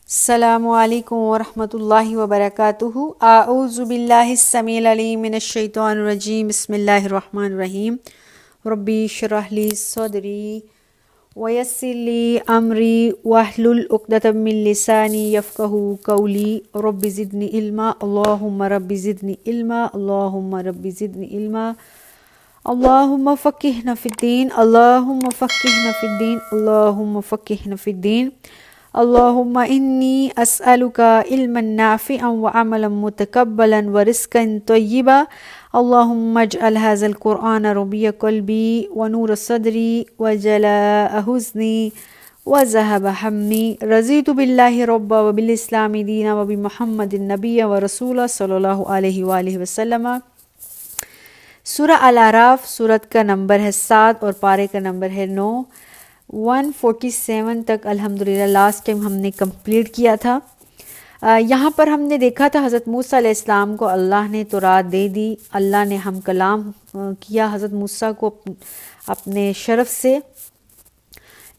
السلام علیکم ورحمۃ اللہ وبرکاتہ۔ اعوذ باللہ السمیع العلیم من الشیطان الرجیم، بسم اللہ الرحمن الرحیم۔ ربی اشرح لی صدری ویسر لی امری واحلل عقدۃ من لسانی یفقہوا قولی۔ رب زدنی علما، اللہم رب زدنی علما، اللہم رب زدنی علما، اللہم فقہنا فی الدین، اللہم فقہنا فی الدین، اللہم فقہنا فی الدین۔ اللہم انی اسألک علما نافعا وعملا متقبلا ورزقا طیبا۔ اللہم اجعل ھذا القرآن ربیع قلبی ونور صدری وجلاء حزنی وذہب ہمنی۔ رضیت باللہ ربا وبالاسلام دینا وبمحمد نبی ورسولا صلی اللہ علیہ وآلہ وسلم۔ سورہ الاعراف، سورت کا نمبر ہے 7 اور پارے کا نمبر ہے 9۔ 147 تک الحمدللہ لاسٹ ٹائم ہم نے کمپلیٹ کیا تھا۔ یہاں پر ہم نے دیکھا تھا حضرت موسیٰ علیہ السلام کو اللہ نے تورات دے دی، اللہ نے ہم کلام کیا حضرت موسیٰ کو اپنے شرف سے۔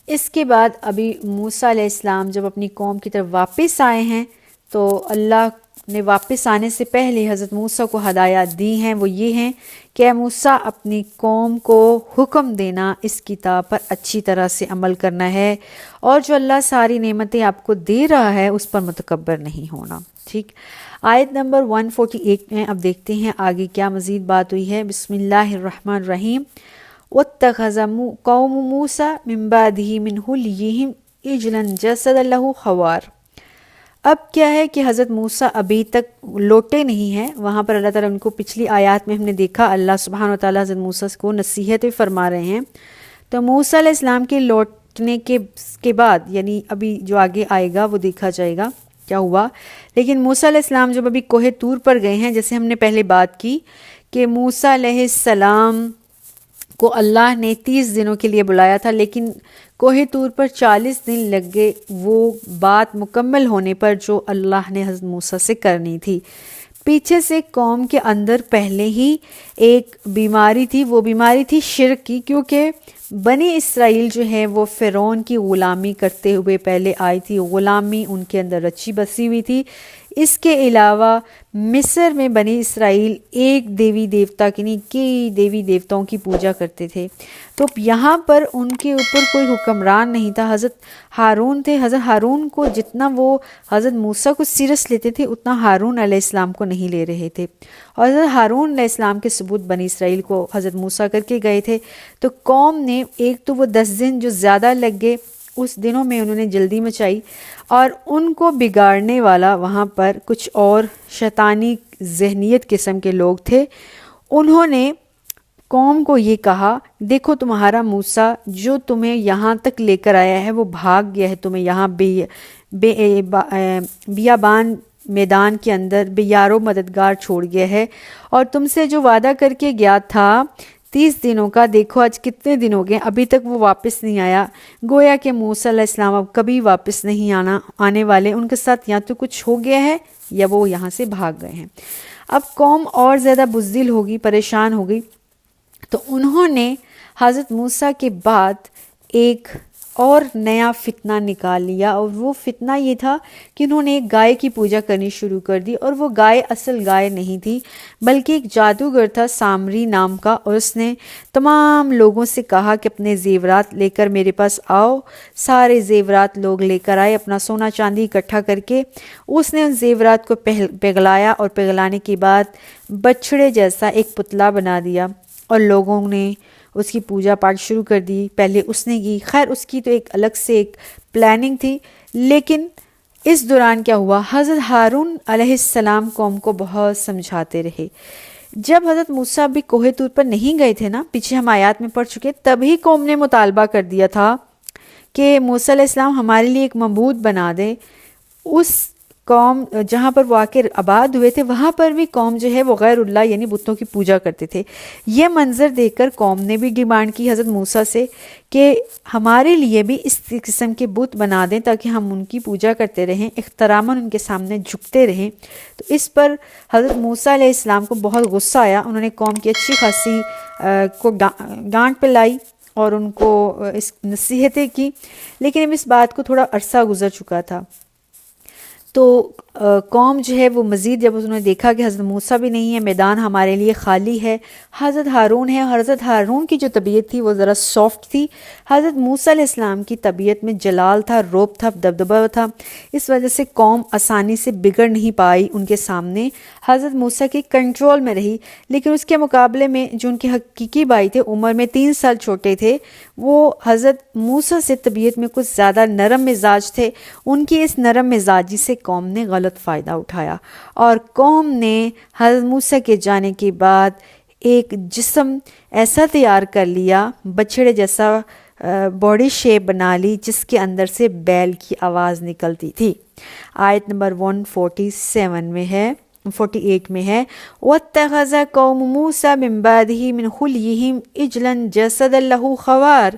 اس کے بعد ابھی موسیٰ علیہ السلام جب اپنی قوم کی طرف واپس آئے ہیں تو اللہ نے واپس آنے سے پہلے حضرت موسیٰ کو ہدایات دی ہیں، وہ یہ ہیں کہ اے موسیٰ اپنی قوم کو حکم دینا اس کتاب پر اچھی طرح سے عمل کرنا ہے، اور جو اللہ ساری نعمتیں آپ کو دے رہا ہے اس پر متکبر نہیں ہونا۔ ٹھیک، آیت نمبر 148 میں اب دیکھتے ہیں آگے کیا مزید بات ہوئی ہے۔ بسم اللہ الرحمن الرحیم۔ وَاتَّخَذَ قَوْمُ مُوسَىٰ مِن بَعْدِهِ مِنْ حُلِيِّهِمْ عِجْلًا جَسَدًا لَهُ خَوَارٌ۔ اب کیا ہے کہ حضرت موسیٰ ابھی تک لوٹے نہیں ہیں، وہاں پر اللہ تعالیٰ ان کو پچھلی آیات میں ہم نے دیکھا اللہ سبحانہ وتعالیٰ حضرت موسیٰ کو نصیحتیں فرما رہے ہیں۔ تو موسیٰ علیہ السلام کے لوٹنے کے بعد یعنی ابھی جو آگے آئے گا وہ دیکھا جائے گا کیا ہوا۔ لیکن موسیٰ علیہ السلام جب ابھی کوہ طور پر گئے ہیں، جیسے ہم نے پہلے بات کی کہ موسیٰ علیہ السلام کو اللہ نے 30 دنوں کے لیے بلایا تھا، لیکن کوہ طور پر 40 دن لگ گئے وہ بات مکمل ہونے پر جو اللہ نے حضرت موسیٰ سے کرنی تھی۔ پیچھے سے قوم کے اندر پہلے ہی ایک بیماری تھی، وہ بیماری تھی شرک کی، کیونکہ بنی اسرائیل جو ہے وہ فرعون کی غلامی کرتے ہوئے پہلے آئی تھی، غلامی ان کے اندر رچی بسی ہوئی تھی۔ اس کے علاوہ مصر میں بنی اسرائیل ایک دیوی دیوتا کی نہیں کئی دیوی دیوتاؤں کی پوجا کرتے تھے، تو یہاں پر ان کے اوپر کوئی حکمران نہیں تھا، حضرت ہارون تھے۔ حضرت ہارون کو جتنا وہ حضرت موسیٰ کو سیریس لیتے تھے اتنا ہارون علیہ السلام کو نہیں لے رہے تھے، اور حضرت ہارون علیہ السلام کے ثبوت بنی اسرائیل کو حضرت موسیٰ کر کے گئے تھے۔ تو قوم نے ایک تو وہ 10 دن جو زیادہ لگ گئے، اس دنوں میں انہوں نے جلدی مچائی، اور ان کو بگاڑنے والا وہاں پر کچھ اور شیطانی ذہنیت قسم کے لوگ تھے۔ انہوں نے قوم کو یہ کہا دیکھو تمہارا موسیٰ جو تمہیں یہاں تک لے کر آیا ہے وہ بھاگ گیا ہے، تمہیں یہاں بیابان میدان کے اندر بے یار و مددگار چھوڑ گیا ہے، اور تم سے جو وعدہ کر کے گیا تھا 30 دنوں کا، دیکھو آج کتنے دن ہو گئے ابھی تک وہ واپس نہیں آیا۔ گویا کہ موسیٰ علیہ السلام اب کبھی واپس نہیں آنے والے، ان کے ساتھ یا تو کچھ ہو گیا ہے یا وہ یہاں سے بھاگ گئے ہیں۔ اب قوم اور زیادہ بزدل ہوگی، پریشان ہوگی، تو انہوں نے حضرت موسیٰ کے بعد ایک اور نیا فتنہ نکال لیا، اور وہ فتنہ یہ تھا کہ انہوں نے ایک گائے کی پوجا کرنی شروع کر دی، اور وہ گائے اصل گائے نہیں تھی بلکہ ایک جادوگر تھا سامری نام کا، اور اس نے تمام لوگوں سے کہا کہ اپنے زیورات لے کر میرے پاس آؤ۔ سارے زیورات لوگ لے کر آئے، اپنا سونا چاندی اکٹھا کر کے اس نے ان زیورات کو پگھلایا، اور پگھلانے کے بعد بچھڑے جیسا ایک پتلا بنا دیا، اور لوگوں نے اس کی پوجا پاٹ شروع کر دی۔ پہلے اس نے کی، خیر اس کی تو ایک الگ سے ایک پلاننگ تھی، لیکن اس دوران کیا ہوا، حضرت ہارون علیہ السلام قوم کو بہت سمجھاتے رہے۔ جب حضرت موسیٰ بھی کوہ طور پر نہیں گئے تھے نا، پیچھے ہم آیات میں پڑھ چکے، تبھی قوم نے مطالبہ کر دیا تھا کہ موسیٰ علیہ السلام ہمارے لیے ایک معبود بنا دے۔ اس قوم جہاں پر وہ آ کے آباد ہوئے تھے وہاں پر بھی قوم جو ہے وہ غیر اللہ یعنی بتوں کی پوجا کرتے تھے۔ یہ منظر دیکھ کر قوم نے بھی ڈیمانڈ کی حضرت موسیٰ سے کہ ہمارے لیے بھی اس قسم کے بت بنا دیں تاکہ ہم ان کی پوجا کرتے رہیں، احتراماً ان کے سامنے جھکتے رہیں۔ تو اس پر حضرت موسیٰ علیہ السلام کو بہت غصہ آیا، انہوں نے قوم کی اچھی خاصی کو ڈانٹ پلائی اور ان کو اس نصیحتیں کی، لیکن اب اس بات کو تھوڑا عرصہ گزر چکا تھا۔ تو قوم جو ہے وہ مزید جب انہوں نے دیکھا کہ حضرت موسیٰ بھی نہیں ہے، میدان ہمارے لیے خالی ہے، حضرت ہارون ہے، حضرت ہارون کی جو طبیعت تھی وہ ذرا سافٹ تھی، حضرت موسیٰ علیہ السلام کی طبیعت میں جلال تھا، روب تھا، دبدبہ تھا، اس وجہ سے قوم آسانی سے بگڑ نہیں پائی ان کے سامنے، حضرت موسیٰ کے کنٹرول میں رہی۔ لیکن اس کے مقابلے میں جو ان کے حقیقی بھائی تھے، عمر میں 3 سال چھوٹے تھے، وہ حضرت موسیٰ سے طبیعت میں کچھ زیادہ نرم مزاج تھے، ان کی اس نرم مزاجی سے قوم نے غلط فائدہ اٹھایا، اور قوم نے حضرت موسیٰ کے جانے کے بعد ایک جسم ایسا تیار کر لیا، بچڑے جیسا باڈی شیپ بنا لی، جس کے اندر سے بیل کی آواز نکلتی تھی۔ آیت نمبر 147 میں ہے، 48 میں ہے، وَاتَّخَذَ قَوْمُ مُوسَىٰ مِن بَعْدِهِ مِنْ خُلْيِهِمْ عِجْلًا جَسَدًا لَهُ خَوَارٌ۔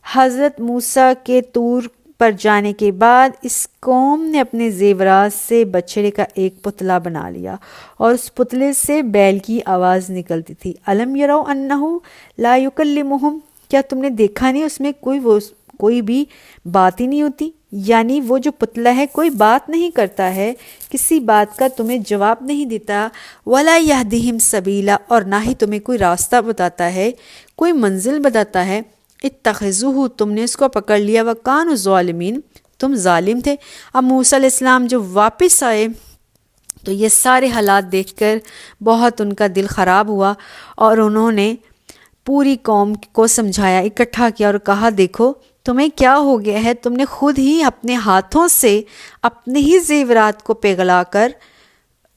حضرت موسیٰ کے طور پر جانے کے بعد اس قوم نے اپنے زیورات سے بچڑے کا ایک پتلا بنا لیا، اور اس پتلے سے بیل کی آواز نکلتی تھی۔ أَلَمْ يَرَوْا أَنَّهُ لَا يُكَلِّمُهُمْ، کیا تم نے دیکھا نہیں اس میں کوئی بھی بات ہی نہیں ہوتی، یعنی وہ جو پتلا ہے کوئی بات نہیں کرتا ہے، کسی بات کا تمہیں جواب نہیں دیتا، وَلَا يَهْدِهِمْ سَبِيلًا، اور نہ ہی تمہیں کوئی راستہ بتاتا ہے، کوئی منزل بتاتا ہے۔ اتخذوہ، تم نے اس کو پکڑ لیا، وَكَانُوا ظَالِمِينَ، تم ظالم تھے۔ اب موسیٰ علیہ السلام جو واپس آئے تو یہ سارے حالات دیکھ کر بہت ان کا دل خراب ہوا، اور انہوں نے پوری قوم کو سمجھایا، اکٹھا کیا اور کہا، دیکھو تمہیں کیا ہو گیا ہے، تم نے خود ہی اپنے ہاتھوں سے اپنے ہی زیورات کو پگھلا کر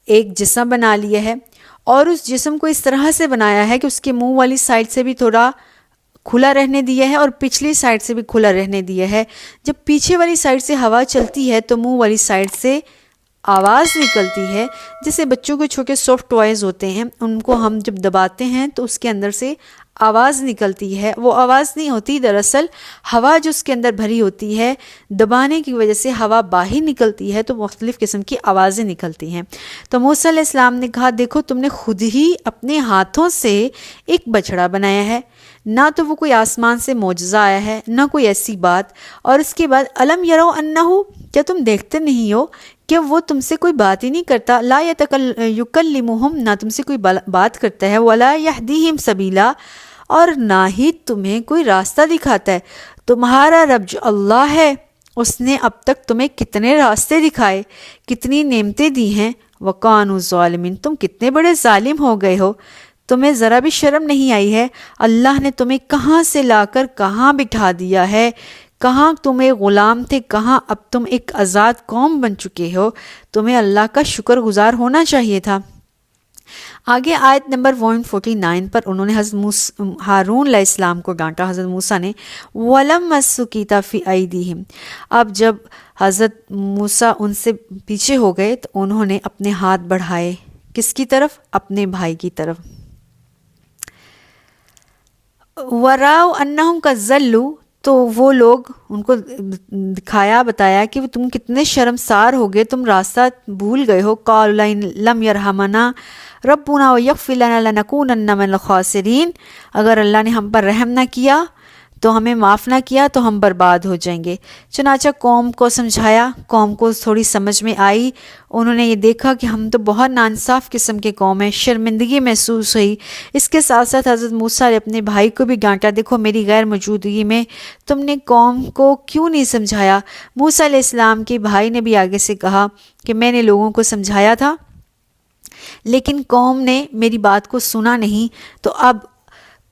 ایک جسم بنا لیا ہے، اور اس جسم کو اس طرح سے بنایا ہے کہ اس کے منہ والی سائڈ سے بھی تھوڑا کھلا رہنے دیا ہے اور پچھلی سائڈ سے بھی کھلا رہنے دیا ہے۔ جب پیچھے والی سائڈ سے ہوا چلتی ہے تو منہ والی سائڈ سے آواز نکلتی ہے، جیسے بچوں کے چھوٹے سافٹ ٹوائز ہوتے ہیں، ان کو ہم جب دباتے ہیں تو اس کے اندر سے آواز نکلتی ہے، وہ آواز نہیں ہوتی، دراصل ہوا جو اس کے اندر بھری ہوتی ہے، دبانے کی وجہ سے ہوا باہر نکلتی ہے تو مختلف قسم کی آوازیں نکلتی ہیں۔ تو موسیٰ علیہ السلام نے کہا، دیکھو تم نے خود ہی اپنے ہاتھوں سے ایک بچڑا بنایا ہے، نہ تو وہ کوئی آسمان سے معجزہ آیا ہے، نہ کوئی ایسی بات، اور اس کے بعد الم یرو انہو، کیا تم دیکھتے نہیں ہو کہ وہ تم سے کوئی بات ہی نہیں کرتا، لا یکلمہم، نہ تم سے کوئی بات کرتا ہے، ولا یہدیہم سبیلا، اور نہ ہی تمہیں کوئی راستہ دکھاتا ہے۔ تمہارا رب جو اللہ ہے اس نے اب تک تمہیں کتنے راستے دکھائے، کتنی نعمتیں دی ہیں، وَقَانُوا ظَالِمِينَ، تم کتنے بڑے ظالم ہو گئے ہو، تمہیں ذرا بھی شرم نہیں آئی ہے، اللہ نے تمہیں کہاں سے لا کر کہاں بٹھا دیا ہے، کہاں تم ایک غلام تھے، کہاں اب تم ایک آزاد قوم بن چکے ہو، تمہیں اللہ کا شکر گزار ہونا چاہیے تھا۔ آگے آیت نمبر 149 پر انہوں نے حضرت ہارون علیہ السلام کو ڈانٹا، حضرت موسیٰ نے، وَلَمَّا السُّقِيتَ فِي أَيْدِيهِمْ، اب جب حضرت موسیٰ ان سے پیچھے ہو گئے تو انہوں نے اپنے ہاتھ بڑھائے، کس کی طرف؟ اپنے بھائی کی طرف۔ وَرَأَوْا أَنَّهُمْ قَدْ ضَلُّوا، تو وہ لوگ ان کو دکھایا، بتایا کہ تم کتنے شرمسار ہو گئے، تم راستہ بھول گئے ہو۔ قَالُوا لَئِن لَمْ يَرْحَمْنَا رَبُّنَا وَيَغْفِرْ لَنَا لَنَكُونَنَّ مِنَ الْخَاسِرِينَ، اگر اللہ نے ہم پر رحم نہ کیا تو ہمیں معاف نہ کیا تو ہم برباد ہو جائیں گے۔ چنانچہ قوم کو سمجھایا، قوم کو تھوڑی سمجھ میں آئی، انہوں نے یہ دیکھا کہ ہم تو بہت ناانصاف قسم کے قوم ہیں، شرمندگی محسوس ہوئی۔ اس کے ساتھ ساتھ حضرت موسیٰ نے اپنے بھائی کو بھی ڈانٹا، دیکھو میری غیر موجودگی میں تم نے قوم کو کیوں نہیں سمجھایا۔ موسیٰ علیہ السلام کے بھائی نے بھی آگے سے کہا کہ میں نے لوگوں کو سمجھایا تھا لیکن قوم نے میری بات کو سنا نہیں۔ تو اب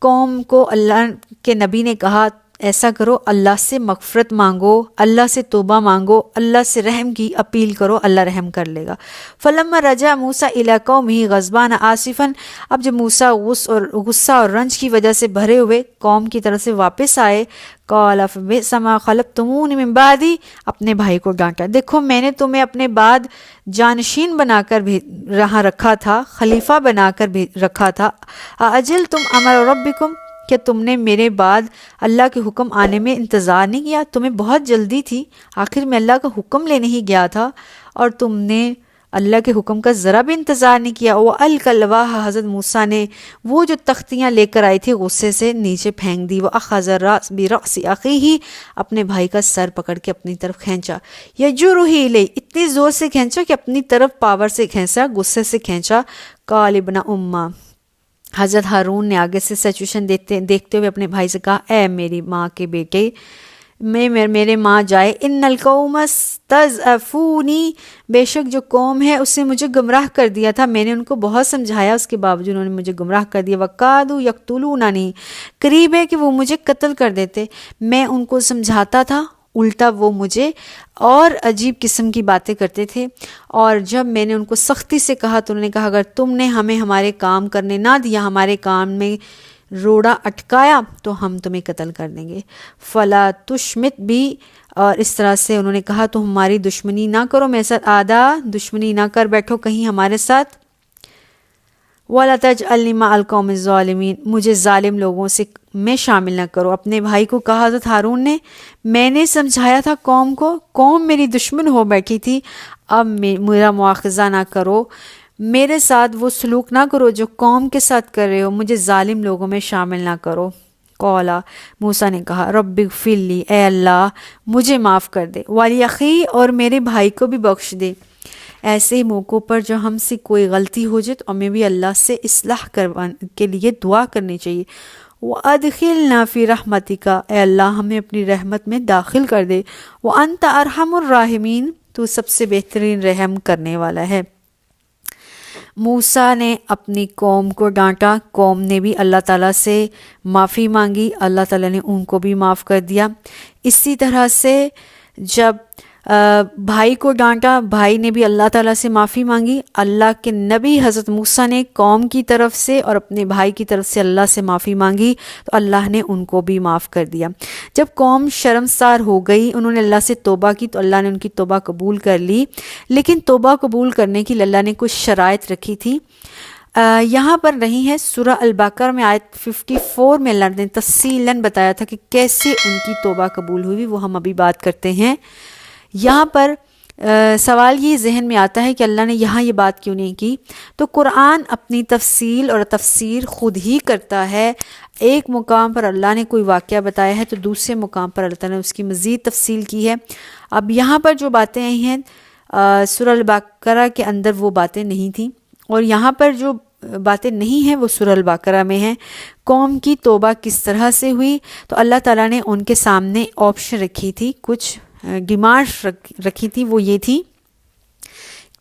قوم کو اللہ کے نبی نے کہا، ایسا کرو، اللہ سے مغفرت مانگو، اللہ سے توبہ مانگو، اللہ سے رحم کی اپیل کرو، اللہ رحم کر لے گا۔ فَلَمَّا رَجَعَ مُوسَىٰ إِلَىٰ قَوْمِهِ غَضْبَانَ آسِفًا، اب جب موسیٰ غصہ اور رنج کی وجہ سے بھرے ہوئے قوم کی طرف سے واپس آئے، قَالَ فَبِئْسَ مَا خَلَفْتُمُونِي مِن بَعْدِي، اپنے بھائی کو ڈانٹا، دیکھو میں نے تمہیں اپنے بعد جانشین بنا کر رہاں رکھا تھا، خلیفہ بنا کر رکھا تھا۔ أَعَجِلْتُمْ أَمْرَ رَبِّكُمْ، کہ تم نے میرے بعد اللہ کے حکم آنے میں انتظار نہیں کیا، تمہیں بہت جلدی تھی، آخر میں اللہ کا حکم لینے ہی گیا تھا اور تم نے اللہ کے حکم کا ذرا بھی انتظار نہیں کیا۔ وَأَلْقَى الْأَلْوَاحَ، حضرت موسیٰ نے وہ جو تختیاں لے کر آئی تھی غصے سے نیچے پھینک دی۔ وَأَخَذَ بِرَأْسِ أَخِيهِ، اپنے بھائی کا سر پکڑ کے اپنی طرف کھینچا۔ يَجُرُّهُ إِلَيْهِ، اتنی زور سے کھینچا کہ اپنی طرف پاور سے کھینچا، غصے سے کھینچا۔ قَالَ ابْنَ أُمَّ، حضرت ہارون نے آگے سے سچویشن دیکھتے ہوئے اپنے بھائی سے کہا، اے میری ماں کے بیٹے، میرے ماں جائے، ان القوم استضعفونی، بے شک جو قوم ہے اس نے مجھے گمراہ کر دیا تھا، میں نے ان کو بہت سمجھایا، اس کے باوجود انہوں نے مجھے گمراہ کر دیا۔ وَقَادُوا یقتلوننی، قریب ہے کہ وہ مجھے قتل کر دیتے، میں ان کو سمجھاتا تھا، الٹا وہ مجھے اور عجیب قسم کی باتیں کرتے تھے، اور جب میں نے ان کو سختی سے کہا تو انہوں نے کہا اگر تم نے ہمیں ہمارے کام کرنے نہ دیا، ہمارے کام میں روڑا اٹکایا تو ہم تمہیں قتل کر دیں گے۔ فلا تشمت بھی، اور اس طرح سے انہوں نے کہا تو ہماری دشمنی نہ کرو، میرے ساتھ دشمنی نہ کر بیٹھو کہیں ہمارے ساتھ۔ وَلَا تَجْعَلْنِي مَعَ الْقَوْمِ الظَّالِمِينَ، مجھے ظالم لوگوں سے میں شامل نہ کرو۔ اپنے بھائی کو کہا حضرت ہارون نے، میں نے سمجھایا تھا قوم کو، قوم میری دشمن ہو بیٹھی تھی، اب میرا مواخذہ نہ کرو، میرے ساتھ وہ سلوک نہ کرو جو قوم کے ساتھ کر رہے ہو، مجھے ظالم لوگوں میں شامل نہ کرو۔ قولا، موسیٰ نے کہا، رب اغفر لی، اے اللہ مجھے معاف کر دے، ولی اخی، اور میرے بھائی کو بھی بخش دے۔ ایسے موقعوں پر جو ہم سے کوئی غلطی ہو جائے تو ہمیں بھی اللہ سے اصلاح کے لیے دعا کرنی چاہیے۔ وَأَدْخِلْنَا فِي رَحْمَتِكَ، اے اللہ ہمیں اپنی رحمت میں داخل کر دے۔ وَأَنْتَ أَرْحَمُ الراحمین، تو سب سے بہترین رحم کرنے والا ہے۔ موسیٰ نے اپنی قوم کو ڈانٹا، قوم نے بھی اللہ تعالیٰ سے معافی مانگی، اللہ تعالیٰ نے ان کو بھی معاف کر دیا۔ اسی طرح سے جب بھائی کو ڈانٹا، بھائی نے بھی اللہ تعالیٰ سے معافی مانگی، اللہ کے نبی حضرت موسیٰ نے قوم کی طرف سے اور اپنے بھائی کی طرف سے اللہ سے معافی مانگی تو اللہ نے ان کو بھی معاف کر دیا۔ جب قوم شرمسار ہو گئی، انہوں نے اللہ سے توبہ کی تو اللہ نے ان کی توبہ قبول کر لی، لیکن توبہ قبول کرنے کے لیے اللہ نے کچھ شرائط رکھی تھی، یہاں پر نہیں ہے، سورہ البقرہ میں آیت 54 میں اللہ نے تفصیلاً بتایا تھا کہ کیسے ان کی توبہ قبول ہوئی، وہ ہم ابھی بات کرتے ہیں۔ یہاں پر سوال یہ ذہن میں آتا ہے کہ اللہ نے یہاں یہ بات کیوں نہیں کی؟ تو قرآن اپنی تفصیل اور تفسیر خود ہی کرتا ہے، ایک مقام پر اللہ نے کوئی واقعہ بتایا ہے تو دوسرے مقام پر اللہ تعالیٰ نے اس کی مزید تفصیل کی ہے۔ اب یہاں پر جو باتیں آئی ہیں سورہ البقرہ کے اندر وہ باتیں نہیں تھیں، اور یہاں پر جو باتیں نہیں ہیں وہ سورہ البقرہ میں ہیں۔ قوم کی توبہ کس طرح سے ہوئی؟ تو اللہ تعالیٰ نے ان کے سامنے آپشن رکھی تھی، کچھ ڈیمانڈ رکھی تھی، وہ یہ تھی،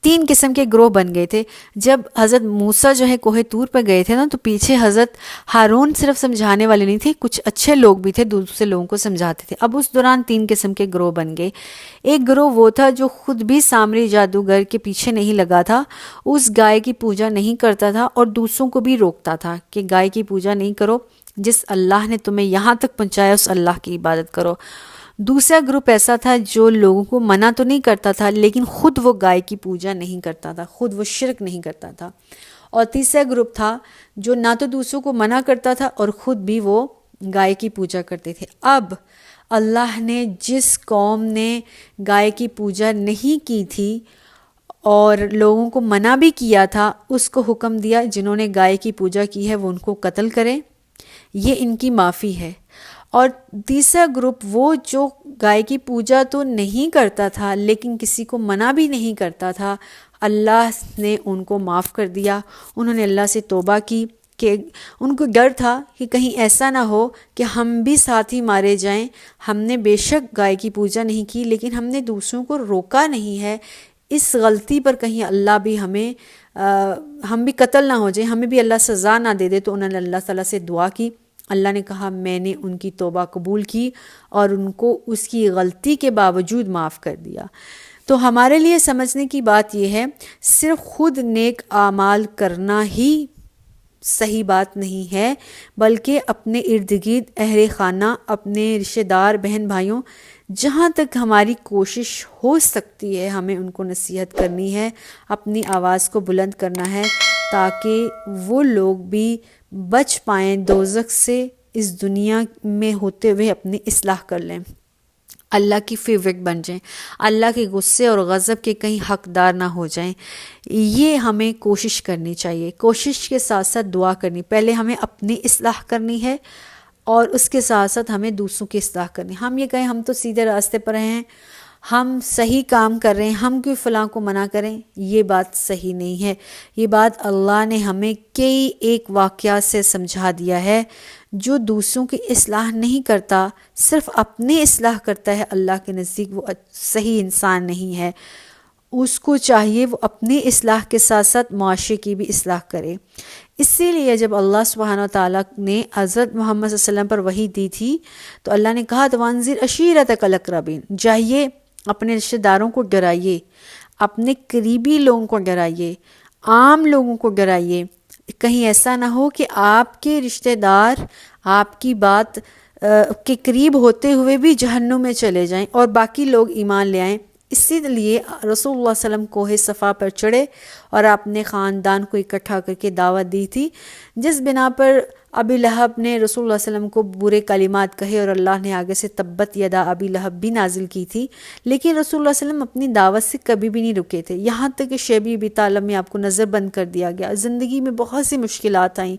3 قسم کے گروہ بن گئے تھے۔ جب حضرت موسیٰ جو ہے کوہ طور پہ گئے تھے نا، تو پیچھے حضرت ہارون صرف سمجھانے والے نہیں تھے، کچھ اچھے لوگ بھی تھے، دوسرے لوگوں کو سمجھاتے تھے۔ اب اس دوران 3 قسم کے گروہ بن گئے۔ ایک گروہ وہ تھا جو خود بھی سامری جادوگر کے پیچھے نہیں لگا تھا، اس گائے کی پوجا نہیں کرتا تھا اور دوسروں کو بھی روکتا تھا کہ گائے کی پوجا نہیں کرو، جس اللہ نے تمہیں یہاں تک پہنچایا اس اللہ کی عبادت کرو۔ دوسرا گروپ ایسا تھا جو لوگوں کو منع تو نہیں کرتا تھا لیکن خود وہ گائے کی پوجا نہیں کرتا تھا، خود وہ شرک نہیں کرتا تھا۔ اور تیسرا گروپ تھا جو نہ تو دوسروں کو منع کرتا تھا اور خود بھی وہ گائے کی پوجا کرتے تھے۔ اب اللہ نے جس قوم نے گائے کی پوجا نہیں کی تھی اور لوگوں کو منع بھی کیا تھا، اس کو حکم دیا جنہوں نے گائے کی پوجا کی ہے وہ ان کو قتل کریں، یہ ان کی معافی ہے۔ اور تیسرا گروپ وہ جو گائے کی پوجا تو نہیں کرتا تھا لیکن کسی کو منع بھی نہیں کرتا تھا، اللہ نے ان کو معاف کر دیا۔ انہوں نے اللہ سے توبہ کی کہ ان کو ڈر تھا کہ کہیں ایسا نہ ہو کہ ہم بھی ساتھ ہی مارے جائیں، ہم نے بے شک گائے کی پوجا نہیں کی لیکن ہم نے دوسروں کو روکا نہیں ہے، اس غلطی پر کہیں اللہ بھی ہم بھی قتل نہ ہو جائیں، ہمیں بھی اللہ سزا نہ دے دے۔ تو انہوں نے اللہ تعالیٰ سے دعا کی، اللہ نے کہا میں نے ان کی توبہ قبول کی اور ان کو اس کی غلطی کے باوجود معاف کر دیا۔ تو ہمارے لیے سمجھنے کی بات یہ ہے، صرف خود نیک اعمال کرنا ہی صحیح بات نہیں ہے، بلکہ اپنے ارد گرد اہل خانہ، اپنے رشتہ دار، بہن بھائیوں، جہاں تک ہماری کوشش ہو سکتی ہے ہمیں ان کو نصیحت کرنی ہے، اپنی آواز کو بلند کرنا ہے تاکہ وہ لوگ بھی بچ پائیں دوزخ سے، اس دنیا میں ہوتے ہوئے اپنی اصلاح کر لیں۔ اللہ کی فیوریٹ بن جائیں، اللہ کے غصے اور غضب کے کہیں حقدار نہ ہو جائیں۔ یہ ہمیں کوشش کرنی چاہیے، کوشش کے ساتھ ساتھ دعا کرنی، پہلے ہمیں اپنی اصلاح کرنی ہے اور اس کے ساتھ ساتھ ہمیں دوسروں کی اصلاح کرنی۔ ہم یہ کہیں ہم تو سیدھے راستے پر ہیں، ہم صحیح کام کر رہے ہیں، ہم کیوں فلاں کو منع کریں، یہ بات صحیح نہیں ہے۔ یہ بات اللہ نے ہمیں کئی ایک واقعات سے سمجھا دیا ہے۔ جو دوسروں کی اصلاح نہیں کرتا، صرف اپنی اصلاح کرتا ہے، اللہ کے نزدیک وہ صحیح انسان نہیں ہے۔ اس کو چاہیے وہ اپنی اصلاح کے ساتھ ساتھ معاشرے کی بھی اصلاح کرے۔ اسی لیے جب اللہ سبحانہ وتعالیٰ نے حضرت محمد صلی اللہ علیہ وسلم پر وحی دی تھی تو اللہ نے کہا وَانذِرْ عَشِیرَتَکَ الْأَقْرَبِینَ، جائیے اپنے رشتہ داروں کو ڈرائیے، اپنے قریبی لوگوں کو ڈرائیے، عام لوگوں کو ڈرائیے۔ کہیں ایسا نہ ہو کہ آپ کے رشتہ دار آپ کی بات کے قریب ہوتے ہوئے بھی جہنم میں چلے جائیں اور باقی لوگ ایمان لے آئیں۔ اسی لیے رسول اللہ صلی اللہ علیہ وسلم کوہ صفا پر چڑھے اور اپنے خاندان کو اکٹھا کر کے دعوت دی تھی، جس بنا پر ابی لہب نے رسول اللہ صلی اللہ علیہ وسلم کو برے کلمات کہے اور اللہ نے آگے سے تبت یدا ابی لہب بھی نازل کی تھی، لیکن رسول اللہ صلی اللہ علیہ وسلم اپنی دعوت سے کبھی بھی نہیں رکے تھے، یہاں تک کہ شیب ابی طالب میں آپ کو نظر بند کر دیا گیا۔ زندگی میں بہت سی مشکلات آئیں،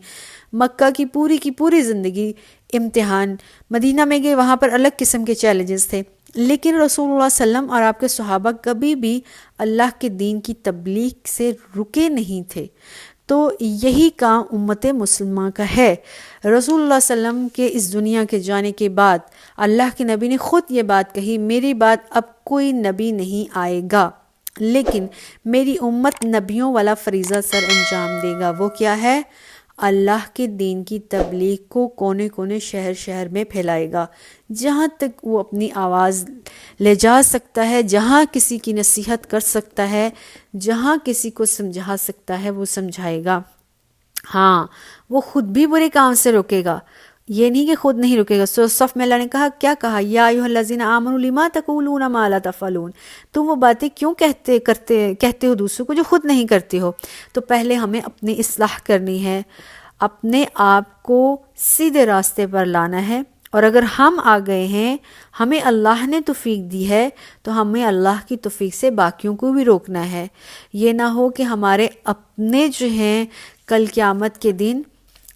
مکہ کی پوری زندگی امتحان، مدینہ میں گئے وہاں پر الگ قسم کے چیلنجز تھے، لیکن رسول اللہ صلی اللہ علیہ وسلم اور آپ کے صحابہ کبھی بھی اللہ کے دین کی تبلیغ سے رکے نہیں تھے۔ تو یہی کام امت مسلمہ کا ہے۔ رسول اللہ صلی اللہ علیہ وسلم کے اس دنیا کے جانے کے بعد اللہ کے نبی نے خود یہ بات کہی، میری بعد اب کوئی نبی نہیں آئے گا، لیکن میری امت نبیوں والا فریضہ سر انجام دے گا۔ وہ کیا ہے؟ اللہ کے دین کی تبلیغ کو کونے کونے شہر میں پھیلائے گا، جہاں تک وہ اپنی آواز لے جا سکتا ہے، جہاں کسی کی نصیحت کر سکتا ہے، جہاں کسی کو سمجھا سکتا ہے وہ سمجھائے گا۔ ہاں، وہ خود بھی برے کام سے روکے گا، یہ نہیں کہ خود نہیں رکے گا۔ سورۃ صف میں اللہ نے کیا کہا؟ یا ایھا الذین آمنوا لما تقولون ما لا تفعلون، تم وہ باتیں کیوں کہتے ہو دوسروں کو جو خود نہیں کرتے ہو۔ تو پہلے ہمیں اپنی اصلاح کرنی ہے، اپنے آپ کو سیدھے راستے پر لانا ہے، اور اگر ہم آ گئے ہیں، ہمیں اللہ نے توفیق دی ہے، تو ہمیں اللہ کی توفیق سے باقیوں کو بھی روکنا ہے۔ یہ نہ ہو کہ ہمارے اپنے جو ہیں کل قیامت کے دن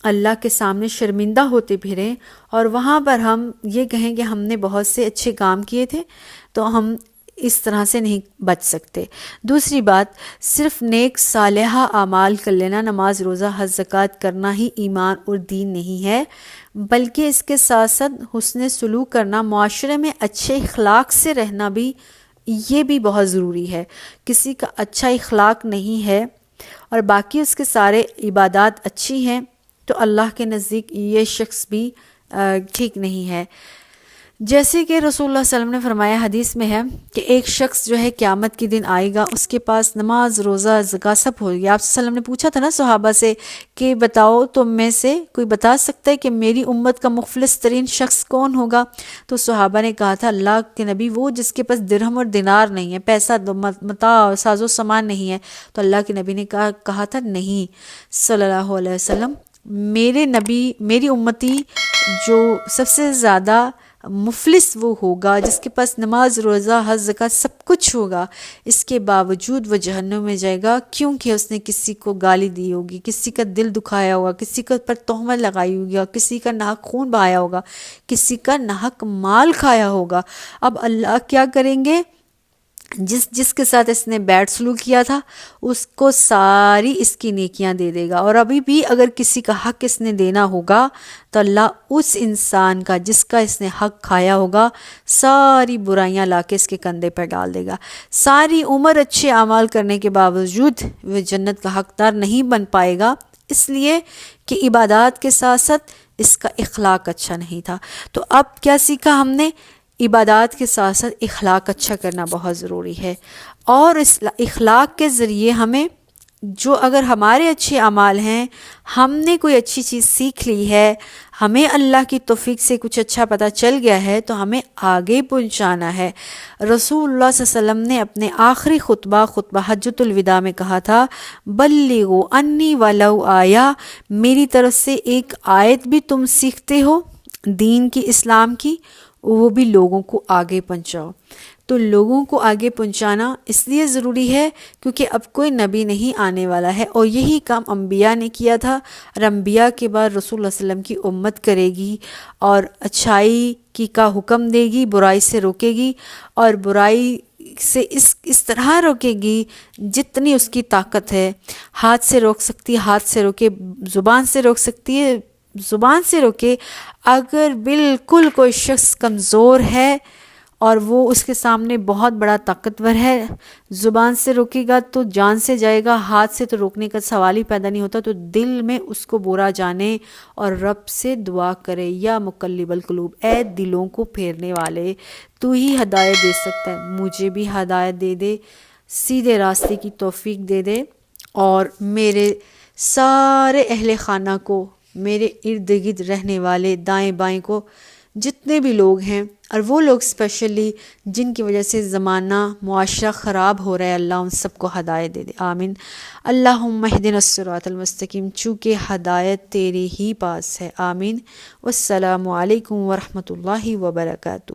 اللہ کے سامنے شرمندہ ہوتے پھریں اور وہاں پر ہم یہ کہیں کہ ہم نے بہت سے اچھے کام کیے تھے، تو ہم اس طرح سے نہیں بچ سکتے۔ دوسری بات، صرف نیک صالحہ اعمال کر لینا، نماز روزہ حج زکوٰۃ کرنا ہی ایمان اور دین نہیں ہے، بلکہ اس کے ساتھ ساتھ حسن سلوک کرنا، معاشرے میں اچھے اخلاق سے رہنا بھی، یہ بھی بہت ضروری ہے۔ کسی کا اچھا اخلاق نہیں ہے اور باقی اس کے سارے عبادات اچھی ہیں، تو اللہ کے نزدیک یہ شخص بھی ٹھیک نہیں ہے۔ جیسے کہ رسول اللہ صلی اللہ علیہ وسلم نے فرمایا، حدیث میں ہے کہ ایک شخص جو ہے قیامت کے دن آئے گا، اس کے پاس نماز روزہ زکوٰۃ سب ہوگی۔ آپ صلی اللہ علیہ وسلم نے پوچھا تھا نا صحابہ سے کہ بتاؤ تم میں سے کوئی بتا سکتا ہے کہ میری امت کا مفلس ترین شخص کون ہوگا؟ تو صحابہ نے کہا تھا اللہ کے نبی وہ جس کے پاس درہم اور دینار نہیں ہے، پیسہ متاع ساز و سامان نہیں ہے۔ تو اللہ کے نبی نے کہا تھا نہیں صلی اللہ علیہ وسلم، میرے نبی، میری امتی جو سب سے زیادہ مفلس وہ ہوگا جس کے پاس نماز روزہ حج زکوٰۃ سب کچھ ہوگا، اس کے باوجود وہ جہنم میں جائے گا، کیونکہ اس نے کسی کو گالی دی ہوگی، کسی کا دل دکھایا ہوگا، کسی کے پر تہمت لگائی ہوگی، کسی کا ناحق خون بہایا ہوگا، کسی کا ناحق مال کھایا ہوگا۔ اب اللہ کیا کریں گے؟ جس کے ساتھ اس نے بیڈ سلوک کیا تھا اس کو ساری اس کی نیکیاں دے دے گا، اور ابھی بھی اگر کسی کا حق اس نے دینا ہوگا تو اللہ اس انسان کا جس کا اس نے حق کھایا ہوگا ساری برائیاں لا کے اس کے کندھے پر ڈال دے گا۔ ساری عمر اچھے اعمال کرنے کے باوجود وہ جنت کا حقدار نہیں بن پائے گا، اس لیے کہ عبادات کے ساتھ ساتھ اس کا اخلاق اچھا نہیں تھا۔ تو اب کیا سیکھا ہم نے؟ عبادات کے ساتھ ساتھ اخلاق اچھا کرنا بہت ضروری ہے، اور اس اخلاق کے ذریعے ہمیں جو اگر ہمارے اچھے اعمال ہیں، ہم نے کوئی اچھی چیز سیکھ لی ہے، ہمیں اللہ کی توفیق سے کچھ اچھا پتہ چل گیا ہے، تو ہمیں آگے پہنچانا ہے۔ رسول اللہ صلی اللہ علیہ وسلم نے اپنے آخری خطبہ حجۃ الوداع میں کہا تھا، بلغوا انی ولو آیا، میری طرف سے ایک آیت بھی تم سیکھتے ہو دین کی، اسلام کی، وہ بھی لوگوں کو آگے پہنچاؤ۔ تو لوگوں کو آگے پہنچانا اس لیے ضروری ہے کیونکہ اب کوئی نبی نہیں آنے والا ہے، اور یہی کام انبیاء نے کیا تھا، اور انبیاء کے بعد رسول اللہ صلی اللہ علیہ وسلم کی امت کرے گی اور اچھائی کی کا حکم دے گی، برائی سے روکے گی، اور برائی سے اس طرح روکے گی جتنی اس کی طاقت ہے۔ ہاتھ سے روک سکتی ہے، ہاتھ سے روکے، زبان سے روک سکتی ہے، زبان سے روکے۔ اگر بالکل کوئی شخص کمزور ہے اور وہ اس کے سامنے بہت بڑا طاقتور ہے، زبان سے روکے گا تو جان سے جائے گا، ہاتھ سے تو روکنے کا سوال ہی پیدا نہیں ہوتا۔ تو دل میں اس کو برا جانے اور رب سے دعا کرے، یا مقلب القلوب، اے دلوں کو پھیرنے والے، تو ہی ہدایت دے سکتا ہے، مجھے بھی ہدایت دے دے، سیدھے راستے کی توفیق دے دے، اور میرے سارے اہل خانہ کو، میرے ارد گرد رہنے والے دائیں بائیں کو، جتنے بھی لوگ ہیں، اور وہ لوگ اسپیشلی جن کی وجہ سے زمانہ معاشرہ خراب ہو رہا ہے، اللہ ان سب کو ہدایت دے دے، آمین۔ اللہم اہدنا الصراط المستقیم، چونکہ ہدایت تیرے ہی پاس ہے، آمین۔ والسلام علیکم ورحمۃ اللہ وبرکاتہ۔